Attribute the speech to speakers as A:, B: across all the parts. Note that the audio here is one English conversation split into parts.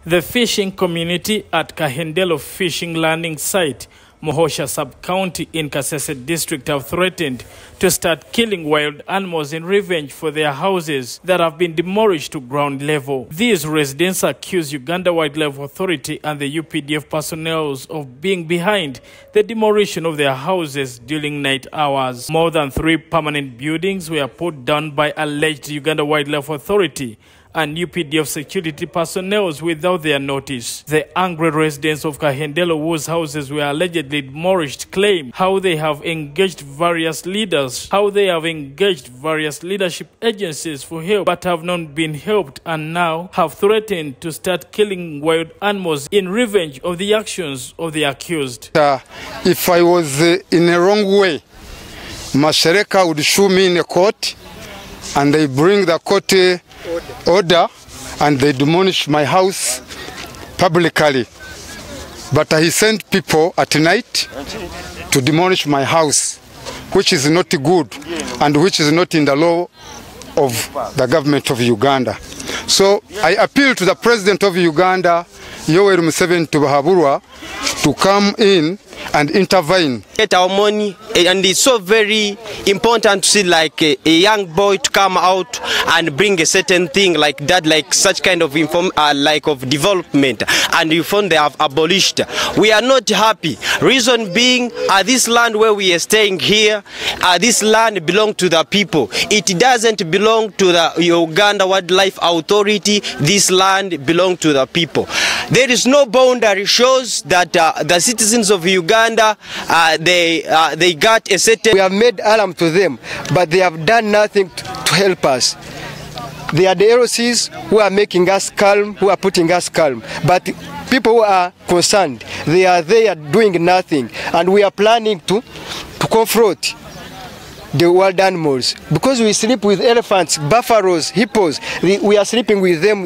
A: The fishing community at Kahendelo fishing landing site, Mohosha sub-county in Kasese district have threatened to start killing wild animals in revenge for their houses that have been demolished to ground level. These residents accuse Uganda Wildlife Authority and the UPDF personnel of being behind the demolition of their houses during night hours. More than 3 permanent buildings were put down by alleged Uganda Wildlife Authority and UPDF security personnel without their notice. The angry residents of Kahendelo, whose houses were allegedly demolished, claim how they have engaged various leadership agencies for help, but have not been helped, and now have threatened to start killing wild animals in revenge of the actions of the accused.
B: If I was in a wrong way, Mashereka would show me in a court, and they bring the court order and they demolish my house publicly. But he sent people at night to demolish my house, which is not good and which is not in the law of the government of Uganda. So I appeal to the President of Uganda, Yoweri Museveni Tubahaburwa, to come in and intervene.
C: Get our money, and it's so very important to see like a young boy to come out and bring a certain thing like that, like such kind of of development, and you found they have abolished. We are not happy. Reason being, this land where we are staying here, this land belongs to the people. It doesn't belong to the Uganda Wildlife Authority. This land belongs to the people. There is no boundary shows that the citizens of Uganda, they got a certain...
D: We have made alarm to them, but they have done nothing to help us. They are the LOCs who are making us calm, who are putting us calm. But people who are concerned, they are there doing nothing. And we are planning to confront the wild animals, because we sleep with elephants, buffaloes, hippos. We are sleeping with them.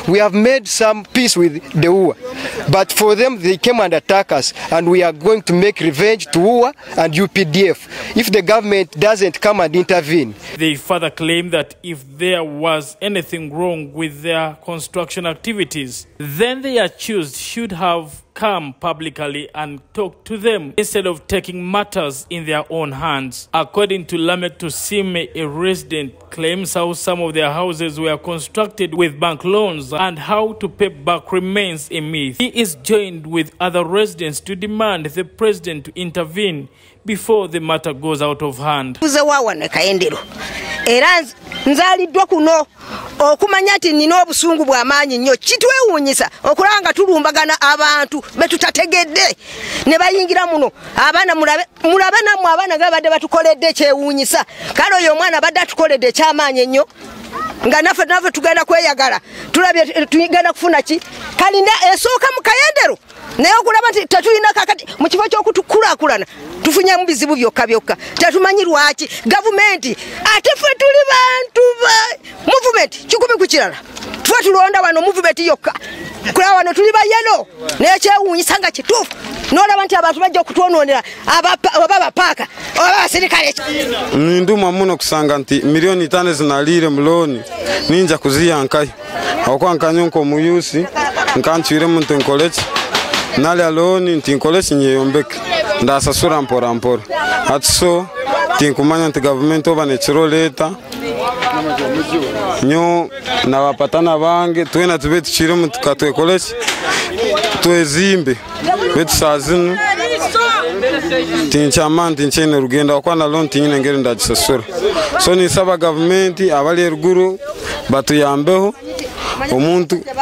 D: We have made some peace with the UWA, but for them they came and attack us, and we are going to make revenge to UWA and UPDF if the government doesn't come and intervene.
A: They further claim that if there was anything wrong with their construction activities, then the accused should have come publicly and talk to them instead of taking matters in their own hands. According to Lamek Tusime, a resident claims how some of their houses were constructed with bank loans and how to pay back remains a myth. He is joined with other residents to demand the president to intervene before the matter goes out of hand.
E: Nzaliddwa kuno okumanya ati nina obusungu bw'amaanyi nnyo kitwewuunyisa okulanga tulumbagana abantu betutategedde ne bayingira muno abaana mulabe nammwe abaana nga badde batukoledde kyewuunyisa kale oyo omwana badde atukoledde ekyamaanyi ennyo nga naffe tugenda kweyagala tulabye tuyigana kufuna ki kalinda esooka mu Kayendero naye okulaba nti tetulina kakati mu kifo ky'okutukulaakulana tufunye mu bizibu byokka tetumanyi lwaki gavumenti ate ffe tuli bantu ba movement kikumi ku kirala ffe tulonda wano movement yokka kulaba wano tuli bayelo naye kyewuunyisa nga kituufu n'olaba nti abantu bajja okutwonoonera oba bapaaka oba basirikale.
B: Nduma muno kusanga nti milioni 5 zinaliire muloni ninja kuziyankayo okwankanya nko muyusi nkanchwire muntu nkoleki nali aloni nti nkoleki nyeyombeke ndasasura mpora atiso tinkumanya nti government oba nekiro leta nyo na wapatana bange twena tube tuchire muntu katwekoleki twezimbe betu sazinu tinchaman tinchene rugenda okwana lon tinyine ngere ndajisasura so nisaba government abali ruguru batuyambeho.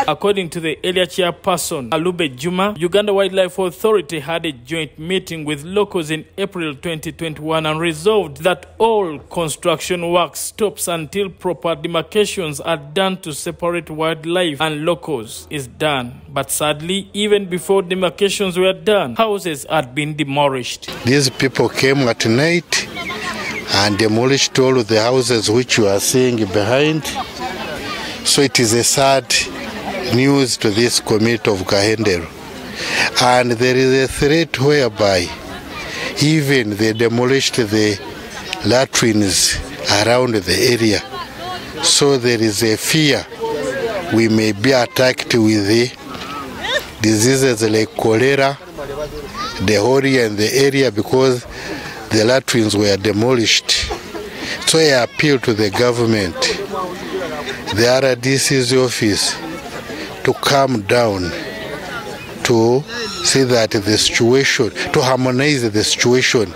A: According to the area chairperson, Alube Juma, Uganda Wildlife Authority had a joint meeting with locals in April 2021 and resolved that all construction work stops until proper demarcations are done to separate wildlife and locals is done. But sadly, even before demarcations were done, houses had been demolished.
F: These people came at night and demolished all of the houses which you are seeing behind. So it is a sad news to this community of Kahendelo. And there is a threat whereby even they demolished the latrines around the area. So there is a fear we may be attacked with the diseases like cholera, diarrhea in the area because the latrines were demolished. So I appeal to the government, the RDC's office, to calm down, to see that the situation, to harmonize the situation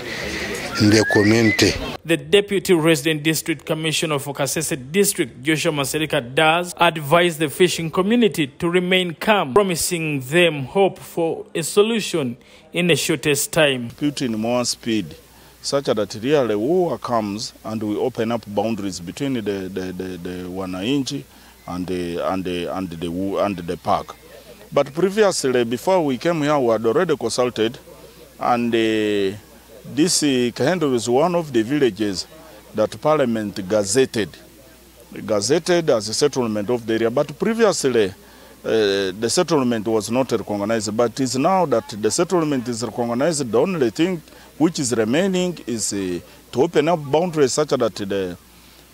F: in the community.
A: The Deputy Resident District Commissioner for Kasese District, Joshua Maserika, does advise the fishing community to remain calm, promising them hope for a solution in the shortest time.
G: Putting more speed, such that really war comes and we open up boundaries between the Wananchi and the park. But previously, before we came here, we had already consulted, and this Kahendo is one of the villages that Parliament gazetted as a settlement of the area. But previously, the settlement was not recognized. But it's now that the settlement is recognized, the only thing which is remaining is to open up boundaries such that the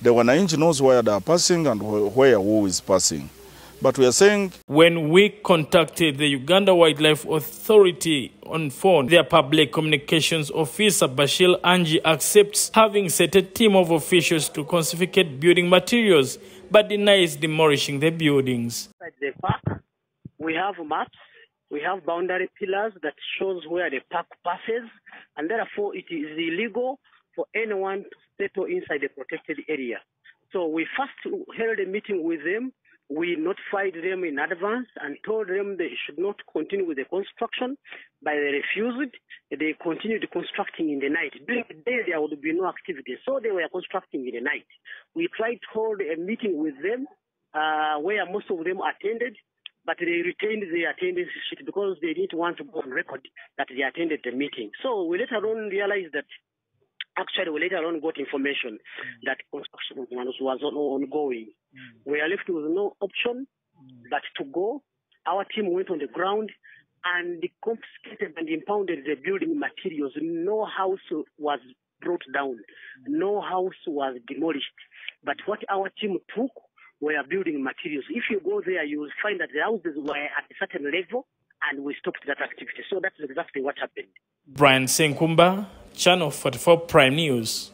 G: Wananchi knows where they are passing and where who is passing. But we are saying,
A: when we contacted the Uganda Wildlife Authority on phone, their public communications officer Bashir Anji accepts having set a team of officials to confiscate building materials, but denies demolishing the buildings.
H: At the park, we have maps, we have boundary pillars that shows where the park passes, and therefore it is illegal for anyone to settle inside the protected area. So we first held a meeting with them. We notified them in advance and told them they should not continue with the construction, but they refused. They continued constructing in the night. During the day, there would be no activity, so they were constructing in the night. We tried to hold a meeting with them where most of them attended, but they retained their attendance sheet because they didn't want to go on record that they attended the meeting. So we later on realized that actually, we later on got information that construction was ongoing. We are left with no option but to go. Our team went on the ground and confiscated and impounded the building materials. No house was brought down. No house was demolished. But what our team took were building materials. If you go there, you will find that the houses were at a certain level and we stopped that activity. So that's exactly what happened.
A: Brian Senkumba, Channel 44 Prime News.